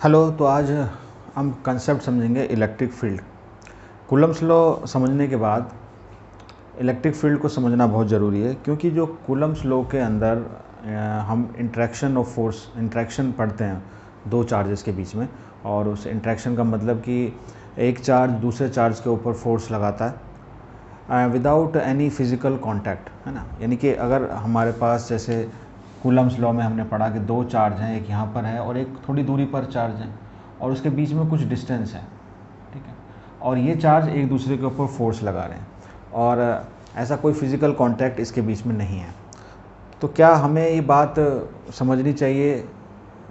Hello. तो आज हम कंसेप्ट समझेंगे इलेक्ट्रिक फील्ड। कूलम्स लॉ समझने के बाद इलेक्ट्रिक फील्ड को समझना बहुत ज़रूरी है, क्योंकि जो कूलम्स लॉ के अंदर हम इंट्रैक्शन ऑफ फोर्स इंट्रैक्शन पढ़ते हैं दो चार्जेस के बीच में, और उस इंट्रैक्शन का मतलब कि एक चार्ज दूसरे चार्ज के ऊपर फोर्स लगाता है विदाउट एनी फिज़िकल कांटेक्ट, है ना। यानी कि अगर हमारे पास जैसे कूलम्स लॉ में हमने पढ़ा कि दो चार्ज हैं, एक यहाँ पर है और एक थोड़ी दूरी पर चार्ज है, और उसके बीच में कुछ डिस्टेंस है, ठीक है, और ये चार्ज एक दूसरे के ऊपर फोर्स लगा रहे हैं, और ऐसा कोई फिज़िकल कांटेक्ट इसके बीच में नहीं है। तो क्या हमें ये बात समझनी चाहिए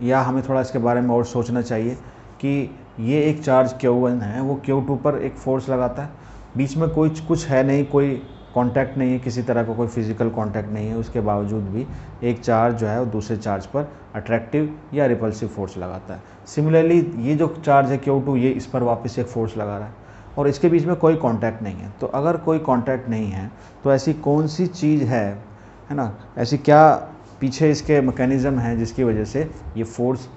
या हमें थोड़ा इसके बारे में और सोचना चाहिए कि ये एक चार्ज Q1 है, वो Q2 पर एक फ़ोर्स लगाता है, बीच में कोई कुछ है नहीं, कोई कांटेक्ट नहीं है, किसी तरह का कोई फिज़िकल कांटेक्ट नहीं है, उसके बावजूद भी एक चार्ज जो है वो दूसरे चार्ज पर अट्रैक्टिव या रिपल्सिव फोर्स लगाता है। सिमिलरली ये जो चार्ज है Q2, ये इस पर वापस एक फ़ोर्स लगा रहा है और इसके बीच में कोई कांटेक्ट नहीं है। तो अगर कोई कांटेक्ट नहीं है तो ऐसी कौन सी चीज़ है ना, ऐसी क्या पीछे इसके मैकेनिज़्म है जिसकी वजह से ये फोर्स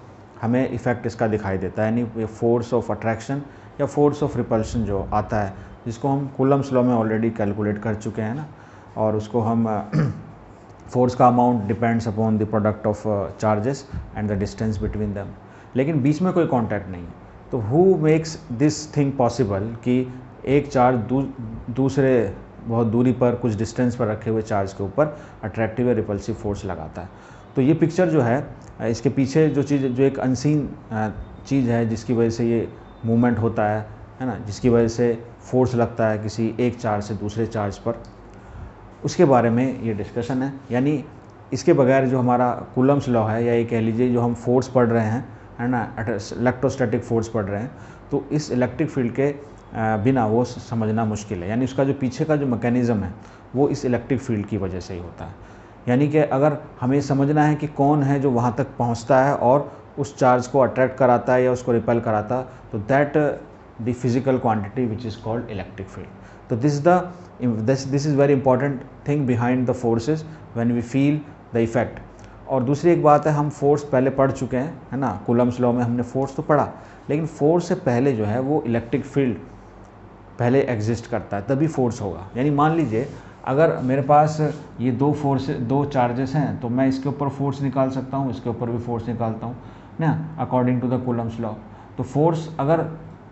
हमें इफ़ेक्ट इसका दिखाई देता है, यानी ये फोर्स ऑफ अट्रैक्शन या फोर्स ऑफ रिपल्शन जो आता है, जिसको हम कूलम्स लॉ में ऑलरेडी कैलकुलेट कर चुके हैं ना, और उसको हम फोर्स का amount depends upon the product of charges and the distance between them. लेकिन बीच में कोई कांटेक्ट नहीं है, तो who makes this thing possible कि एक चार्ज दूसरे बहुत दूरी पर कुछ डिस्टेंस पर रखे हुए चार्ज के ऊपर अट्रैक्टिव या रिपल्सिव फोर्स लगाता है। तो ये पिक्चर जो है, इसके पीछे जो चीज़, जो एक अनसीन चीज़ है जिसकी वजह से ये मूवमेंट होता है ना, जिसकी वजह से फोर्स लगता है किसी एक चार्ज से दूसरे चार्ज पर, उसके बारे में ये डिस्कशन है। यानी इसके बगैर जो हमारा कूलम्स लॉ है, या ये कह लीजिए जो हम फोर्स पढ़ रहे हैं, है ना, इलेक्ट्रोस्टैटिक फोर्स पढ़ रहे हैं, तो इस इलेक्ट्रिक फील्ड के बिना वो समझना मुश्किल है। यानी उसका जो पीछे का जो मैकेनिज़्म है वो इस इलेक्ट्रिक फील्ड की वजह से ही होता है। यानी कि अगर हमें समझना है कि कौन है जो वहाँ तक पहुँचता है और उस चार्ज को अट्रैक्ट कराता है या उसको रिपेल कराता है, तो that the physical quantity which is called electric field. तो this is very important thing behind the forces when we feel the effect. और दूसरी एक बात है, हम फोर्स पहले पढ़ चुके हैं, है ना, कूलम्स लॉ में हमने फोर्स तो पढ़ा, लेकिन फोर्स से पहले जो है वो इलेक्ट्रिक फील्ड पहले एग्जिस्ट करता है, तभी फोर्स होगा। यानी मान लीजिए अगर मेरे पास ये दो चार्जेस हैं, तो मैं इसके ऊपर फोर्स निकाल सकता हूँ, इसके ऊपर भी फोर्स निकालता हूँ ना, according to the Coulomb's law. तो फोर्स, अगर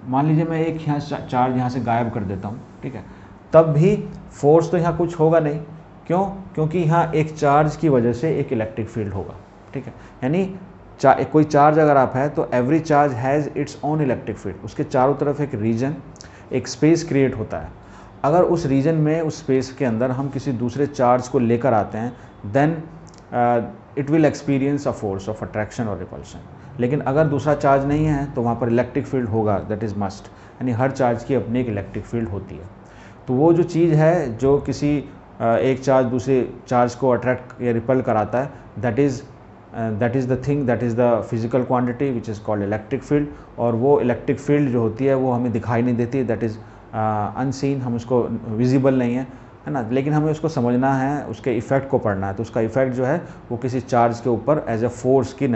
मान लीजिए मैं एक यहाँ चार्ज यहाँ से गायब कर देता हूँ, ठीक है, तब भी फोर्स तो यहाँ कुछ होगा नहीं। क्यों? क्योंकि यहाँ एक चार्ज की वजह से एक इलेक्ट्रिक फील्ड होगा, ठीक है। यानी कोई चार्ज अगर आप है तो every charge has its own electric field, उसके चारों तरफ एक रीजन, एक स्पेस क्रिएट होता है। अगर उस रीजन में, उस स्पेस के अंदर हम किसी दूसरे चार्ज को लेकर आते हैं, then it will experience a force of attraction और रिपल्शन। लेकिन अगर दूसरा चार्ज नहीं है तो वहाँ पर इलेक्ट्रिक फील्ड होगा, दैट इज़ मस्ट। यानी हर चार्ज की अपनी एक इलेक्ट्रिक फील्ड होती है। तो वो जो चीज़ है जो किसी एक चार्ज दूसरे चार्ज को अट्रैक्ट या रिपल कराता है, that is the thing, that is the physical quantity which is called electric field. और वो इलेक्ट्रिक फील्ड जो होती है वो हमें दिखाई नहीं देती, दैट इज़ अनसीन, हम उसको विजिबल नहीं है ना, लेकिन हमें उसको समझना है, उसके इफ़ेक्ट को पढ़ना है। तो उसका इफ़ेक्ट जो है वो किसी चार्ज के ऊपर एज ए फोर्स की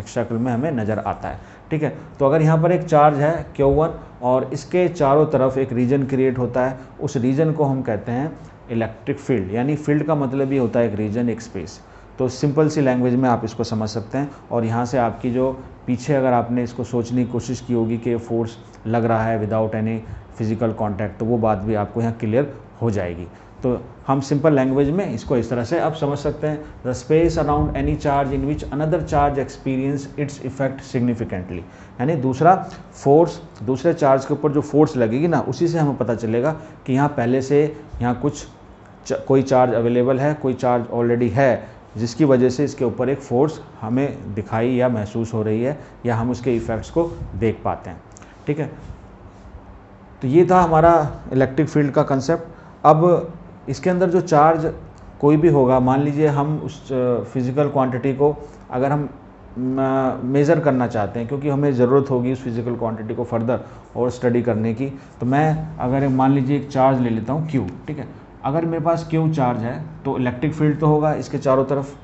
शक्ल में हमें नज़र आता है, ठीक है। तो अगर यहाँ पर एक चार्ज है Q1 और इसके चारों तरफ एक रीजन क्रिएट होता है, उस रीजन को हम कहते हैं इलेक्ट्रिक फील्ड। यानी फील्ड का मतलब ही होता है एक रीजन, एक स्पेस। तो सिंपल सी लैंग्वेज में आप इसको समझ सकते हैं। और यहाँ से आपकी जो पीछे अगर आपने इसको सोचने की कोशिश की होगी कि फोर्स लग रहा है विदाउट एनी फिजिकल कांटेक्ट, तो वो बात भी आपको यहाँ क्लियर हो जाएगी। तो हम सिंपल लैंग्वेज में इसको इस तरह से आप समझ सकते हैं, the space around any charge in which another charge experience its effect significantly. यानी दूसरा फोर्स, दूसरे चार्ज के ऊपर जो फोर्स लगेगी ना, उसी से हमें पता चलेगा कि यहाँ पहले से यहाँ कोई चार्ज अवेलेबल है, कोई चार्ज ऑलरेडी है, जिसकी वजह से इसके ऊपर एक फ़ोर्स हमें दिखाई या महसूस हो रही है, या हम उसके इफ़ेक्ट्स को देख पाते हैं, ठीक है। तो ये था हमारा इलेक्ट्रिक फील्ड का कंसेप्ट। अब इसके अंदर जो चार्ज कोई भी होगा, मान लीजिए हम उस फिज़िकल क्वांटिटी को अगर हम मेज़र करना चाहते हैं, क्योंकि हमें ज़रूरत होगी उस फिज़िकल क्वांटिटी को फर्दर और स्टडी करने की, तो मैं अगर मान लीजिए एक चार्ज ले लेता हूँ Q, ठीक है। अगर मेरे पास Q चार्ज है तो इलेक्ट्रिक फील्ड तो होगा इसके चारों तरफ।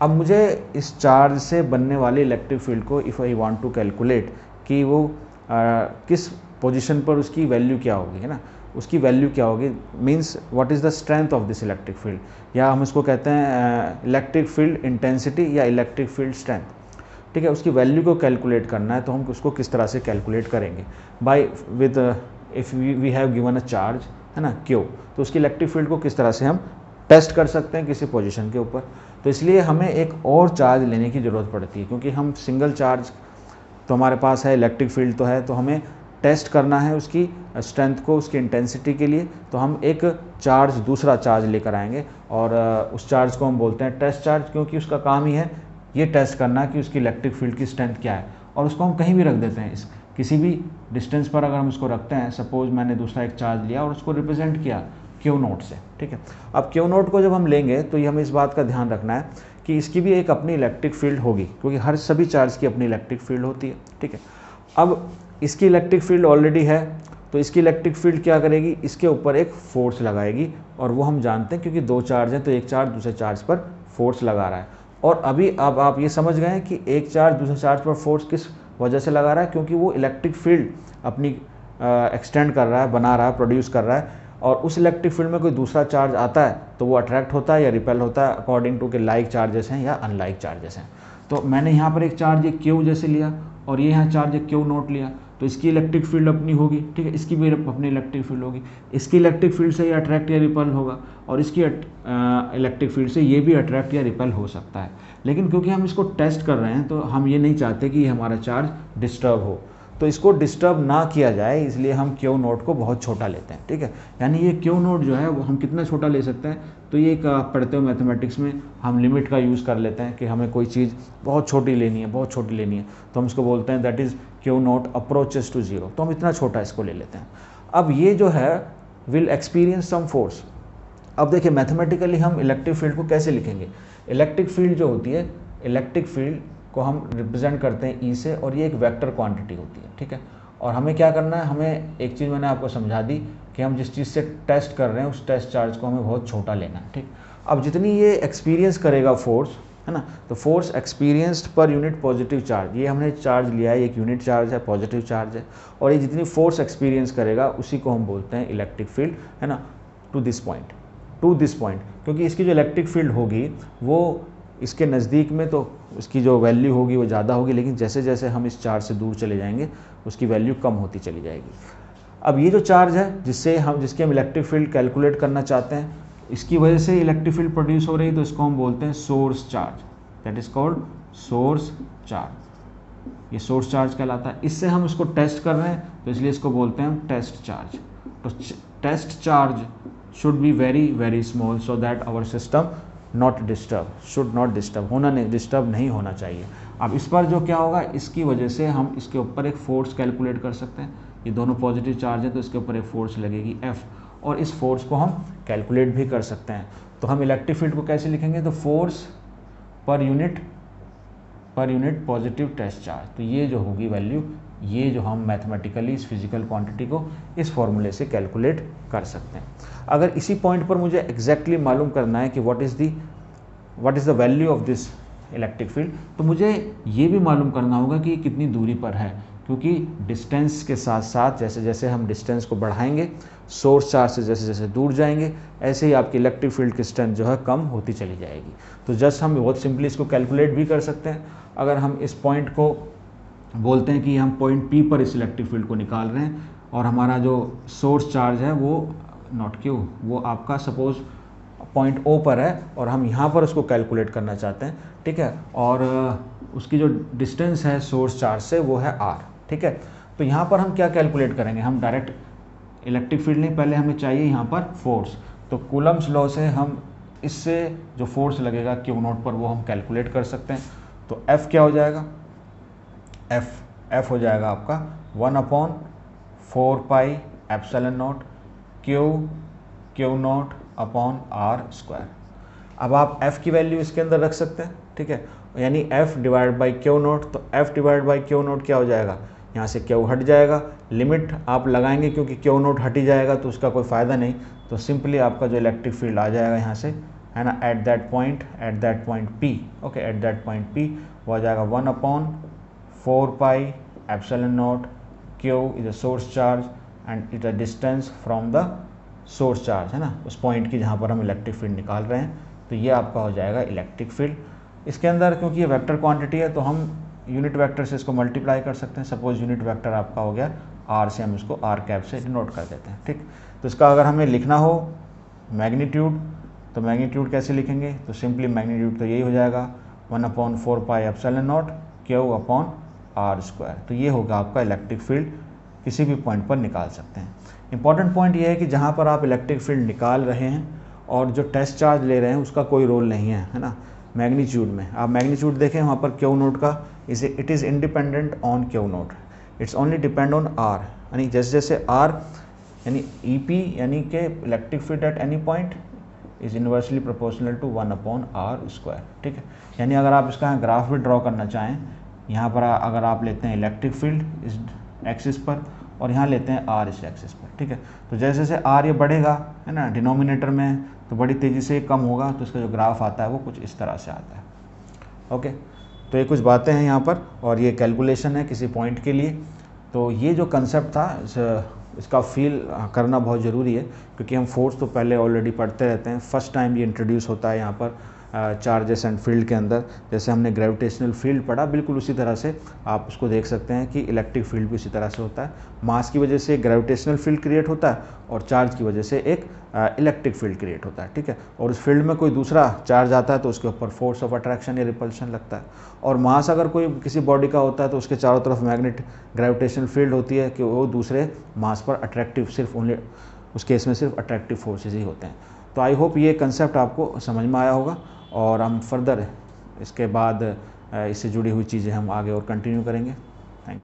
अब मुझे इस चार्ज से बनने वाले इलेक्ट्रिक फील्ड को if I want to calculate कि वो किस पोजीशन पर उसकी वैल्यू क्या होगी, है ना, उसकी वैल्यू क्या होगी, means what is the strength of this electric field, या हम इसको कहते हैं इलेक्ट्रिक फील्ड इंटेंसिटी या इलेक्ट्रिक फील्ड स्ट्रेंथ, ठीक है। उसकी वैल्यू को कैलकुलेट करना है तो हम उसको किस तरह से कैलकुलेट करेंगे, by with if we have given a charge, है ना, क्यू, तो उसकी इलेक्ट्रिक फील्ड को किस तरह से हम टेस्ट कर सकते हैं किसी पोजीशन के ऊपर। तो इसलिए हमें एक और चार्ज लेने की ज़रूरत पड़ती है, क्योंकि हम सिंगल चार्ज तो हमारे पास है, इलेक्ट्रिक फील्ड तो है, तो हमें टेस्ट करना है उसकी स्ट्रेंथ को, उसकी इंटेंसिटी के लिए, तो हम एक चार्ज, दूसरा चार्ज लेकर आएंगे और उस चार्ज को हम बोलते हैं टेस्ट चार्ज, क्योंकि उसका काम ही है ये टेस्ट करना कि उसकी इलेक्ट्रिक फील्ड की स्ट्रेंथ क्या है। और उसको हम कहीं भी रख देते हैं, इस किसी भी डिस्टेंस पर अगर हम उसको रखते हैं, सपोज मैंने दूसरा एक चार्ज लिया और उसको रिप्रेजेंट किया क्यू नोट से, ठीक है। अब क्यू नोट को जब हम लेंगे तो ये हमें इस बात का ध्यान रखना है कि इसकी भी एक अपनी इलेक्ट्रिक फील्ड होगी, क्योंकि हर सभी चार्ज की अपनी इलेक्ट्रिक फील्ड होती है, ठीक है। अब इसकी इलेक्ट्रिक फील्ड ऑलरेडी है, तो इसकी इलेक्ट्रिक फील्ड क्या करेगी, इसके ऊपर एक फोर्स लगाएगी, और वो हम जानते हैं क्योंकि दो चार्ज हैं तो एक चार्ज दूसरे चार्ज पर फोर्स लगा रहा है। और अभी अब आप ये समझ गए कि एक चार्ज दूसरे चार्ज पर फोर्स किस वजह से लगा रहा है, क्योंकि वो इलेक्ट्रिक फील्ड अपनी एक्सटेंड कर रहा है, बना रहा है, प्रोड्यूस कर रहा है, और उस इलेक्ट्रिक फील्ड में कोई दूसरा चार्ज आता है तो वो अट्रैक्ट होता है या रिपेल होता है अकॉर्डिंग टू के लाइक चार्जेस हैं या अनलाइक चार्जेस हैं। तो मैंने यहाँ पर एक चार्ज एक क्यू जैसे लिया और ये यहाँ चार्ज एक क्यू नोट लिया, तो इसकी इलेक्ट्रिक फील्ड अपनी होगी, ठीक है, इसकी भी अपनी इलेक्ट्रिक फील्ड होगी, इसकी इलेक्ट्रिक फील्ड से ये अट्रैक्ट या रिपेल होगा और इसकी इलेक्ट्रिक फील्ड से ये भी अट्रैक्ट या रिपेल हो सकता है। लेकिन क्योंकि हम इसको टेस्ट कर रहे हैं तो हम ये नहीं चाहते कि हमारा चार्ज डिस्टर्ब हो, तो इसको डिस्टर्ब ना किया जाए, इसलिए हम क्यू नोट को बहुत छोटा लेते हैं, ठीक है। यानी ये क्यू नोट जो है वो हम कितना छोटा ले सकते हैं, तो ये एक पढ़ते हुए मैथमेटिक्स में हम लिमिट का यूज़ कर लेते हैं कि हमें कोई चीज़ बहुत छोटी लेनी है, बहुत छोटी लेनी है, तो हम इसको बोलते हैं that is Q naught approaches to zero, तो हम इतना छोटा इसको ले लेते हैं। अब ये जो है विल एक्सपीरियंस सम फोर्स। अब देखिए मैथमेटिकली हम इलेक्ट्रिक फील्ड को कैसे लिखेंगे। इलेक्ट्रिक फील्ड जो होती है, इलेक्ट्रिक फील्ड को हम रिप्रेजेंट करते हैं ई से, और ये एक वेक्टर क्वांटिटी होती है, ठीक है। और हमें क्या करना है, हमें एक चीज़ मैंने आपको समझा दी कि हम जिस चीज़ से टेस्ट कर रहे हैं उस टेस्ट चार्ज को हमें बहुत छोटा लेना है, ठीक। अब जितनी ये एक्सपीरियंस करेगा फोर्स, है ना, तो force experienced per unit positive charge, ये हमने चार्ज लिया है, एक यूनिट चार्ज है, पॉजिटिव चार्ज है, और ये जितनी फोर्स एक्सपीरियंस करेगा उसी को हम बोलते हैं इलेक्ट्रिक फील्ड, है ना, टू दिस पॉइंट, क्योंकि इसकी जो इलेक्ट्रिक फील्ड होगी वो इसके नज़दीक में तो उसकी जो वैल्यू होगी वो ज़्यादा होगी, लेकिन जैसे जैसे हम इस चार्ज से दूर चले जाएंगे उसकी वैल्यू कम होती चली जाएगी। अब ये जो चार्ज है जिसकी हम इलेक्ट्रिक फील्ड कैलकुलेट करना चाहते हैं, इसकी वजह से इलेक्ट्रिक फील्ड प्रोड्यूस हो रही है, तो इसको हम बोलते हैं source charge, that is called source charge. ये सोर्स चार्ज कहलाता है। इससे हम इसको टेस्ट कर रहे हैं तो इसलिए इसको बोलते हैं हम टेस्ट चार्ज। तो test charge should be very very small so that our system should not disturb नहीं होना चाहिए। अब इस पर जो क्या होगा, इसकी वजह से हम इसके ऊपर एक फोर्स कैलकुलेट कर सकते हैं। ये दोनों पॉजिटिव चार्ज है तो इसके ऊपर एक फोर्स लगेगी F, और इस फोर्स को हम कैलकुलेट भी कर सकते हैं। तो हम इलेक्ट्रिक फील्ड को कैसे लिखेंगे, तो force per unit positive test charge. तो ये जो होगी वैल्यू, ये जो हम मैथमेटिकली इस फिजिकल क्वांटिटी को इस फॉर्मूले से कैलकुलेट कर सकते हैं। अगर इसी पॉइंट पर मुझे एग्जैक्टली मालूम करना है कि what is the value of this electric field, तो मुझे ये भी मालूम करना होगा कि ये कितनी दूरी पर है, क्योंकि डिस्टेंस के साथ साथ जैसे जैसे हम डिस्टेंस को बढ़ाएंगे, सोर्स चार्ज से जैसे जैसे दूर जाएंगे, ऐसे ही आपकी इलेक्ट्रिक फील्ड की स्ट्रेंथ जो है कम होती चली जाएगी। तो जस्ट हम बहुत सिंपली इसको कैलकुलेट भी कर सकते हैं। अगर हम इस पॉइंट को बोलते हैं कि हम पॉइंट P पर इस इलेक्ट्रिक फील्ड को निकाल रहे हैं, और हमारा जो सोर्स चार्ज है वो नॉट Q, वो आपका सपोज पॉइंट O पर है, और हम यहाँ पर उसको कैलकुलेट करना चाहते हैं, ठीक है, और उसकी जो डिस्टेंस है सोर्स चार्ज से वो है R, ठीक है। तो यहाँ पर हम क्या कैलकुलेट करेंगे, हम डायरेक्ट इलेक्ट्रिक फील्ड नहीं, पहले हमें चाहिए यहाँ पर फोर्स। तो कूलम्स लॉ से हम इससे जो फोर्स लगेगा Q नोट पर वो हम कैलकुलेट कर सकते हैं। तो F क्या हो जाएगा, F हो जाएगा आपका 1/4 pi epsilon not Q not upon R²। अब आप F की वैल्यू इसके अंदर रख सकते हैं, ठीक है, यानी F divide by Q not. तो F divide by Q not क्या हो जाएगा, यहाँ से Q हट जाएगा, लिमिट आप लगाएंगे क्योंकि Q नॉट हट ही जाएगा तो उसका कोई फ़ायदा नहीं, तो सिंपली आपका जो इलेक्ट्रिक फील्ड आ जाएगा यहाँ से, है ना, at that point P, okay, at that point P वो आ जाएगा 1/4 pi epsilon not Q is a source charge and it a distance from the source charge, है ना, उस पॉइंट की जहाँ पर हम इलेक्ट्रिक फील्ड निकाल रहे हैं। तो ये आपका हो जाएगा इलेक्ट्रिक फील्ड। इसके अंदर क्योंकि ये वेक्टर क्वांटिटी है तो हम यूनिट वेक्टर से इसको मल्टीप्लाई कर सकते हैं। सपोज यूनिट वेक्टर आपका हो गया R से, हम इसको R कैप से डिनोट कर देते हैं, ठीक। तो इसका अगर हमें लिखना हो मैग्नीट्यूड, तो मैग्नीट्यूड कैसे लिखेंगे, तो सिंपली मैग्नीट्यूड तो यही हो जाएगा 1/4 पाई एप्सिलॉन नॉट Q/r²। तो ये होगा आपका इलेक्ट्रिक फील्ड, किसी भी पॉइंट पर निकाल सकते हैं। इंपॉर्टेंट पॉइंट ये है कि जहाँ पर आप इलेक्ट्रिक फील्ड निकाल रहे हैं और जो टेस्ट चार्ज ले रहे हैं उसका कोई रोल नहीं है ना। मैग्नीट्यूड में आप मैग्नीट्यूड देखें वहाँ पर Q नोट का it is independent on Q naught, it's only depend on R, यानी जैसे जैसे R यानी EP यानी कि electric field at any point is inversely proportional to 1/r², ठीक है। यानी अगर आप इसका ग्राफ भी ड्रॉ करना चाहें, यहाँ पर अगर आप लेते हैं इलेक्ट्रिक फील्ड इस एक्सिस पर और यहाँ लेते हैं R इस एक्सिस पर, ठीक है। तो जैसे जैसे R ये बढ़ेगा, है ना, डिनोमिनेटर में, तो बड़ी तेज़ी से कम होगा, तो इसका जो ग्राफ आता है वो कुछ इस तरह से आता है, ओके। तो ये कुछ बातें हैं यहाँ पर और ये कैलकुलेशन है किसी पॉइंट के लिए। तो ये जो कंसेप्ट था इसका फील करना बहुत ज़रूरी है, क्योंकि हम फोर्स तो पहले ऑलरेडी पढ़ते रहते हैं। फर्स्ट टाइम ये इंट्रोड्यूस होता है यहाँ पर चार्जेस एंड फील्ड के अंदर। जैसे हमने ग्रेविटेशनल फील्ड पढ़ा, बिल्कुल उसी तरह से आप उसको देख सकते हैं कि इलेक्ट्रिक फील्ड भी उसी तरह से होता है। मास की वजह से एक ग्रेविटेशनल फील्ड क्रिएट होता है और चार्ज की वजह से एक इलेक्ट्रिक फील्ड क्रिएट होता है, ठीक है। और उस फील्ड में कोई दूसरा चार्ज आता है तो उसके ऊपर फोर्स ऑफ अट्रैक्शन या रिपल्शन लगता है। और मास अगर कोई किसी बॉडी का होता है तो उसके चारों तरफ ग्रेविटेशनल फील्ड होती है कि वो दूसरे मास पर अट्रैक्टिव, सिर्फ ओनली उस केस में सिर्फ अट्रैक्टिव फोर्सेज ही होते हैं। तो आई होप ये कंसेप्ट आपको समझ में आया होगा और हम फर्दर इसके बाद इससे जुड़ी हुई चीज़ें हम आगे और कंटिन्यू करेंगे।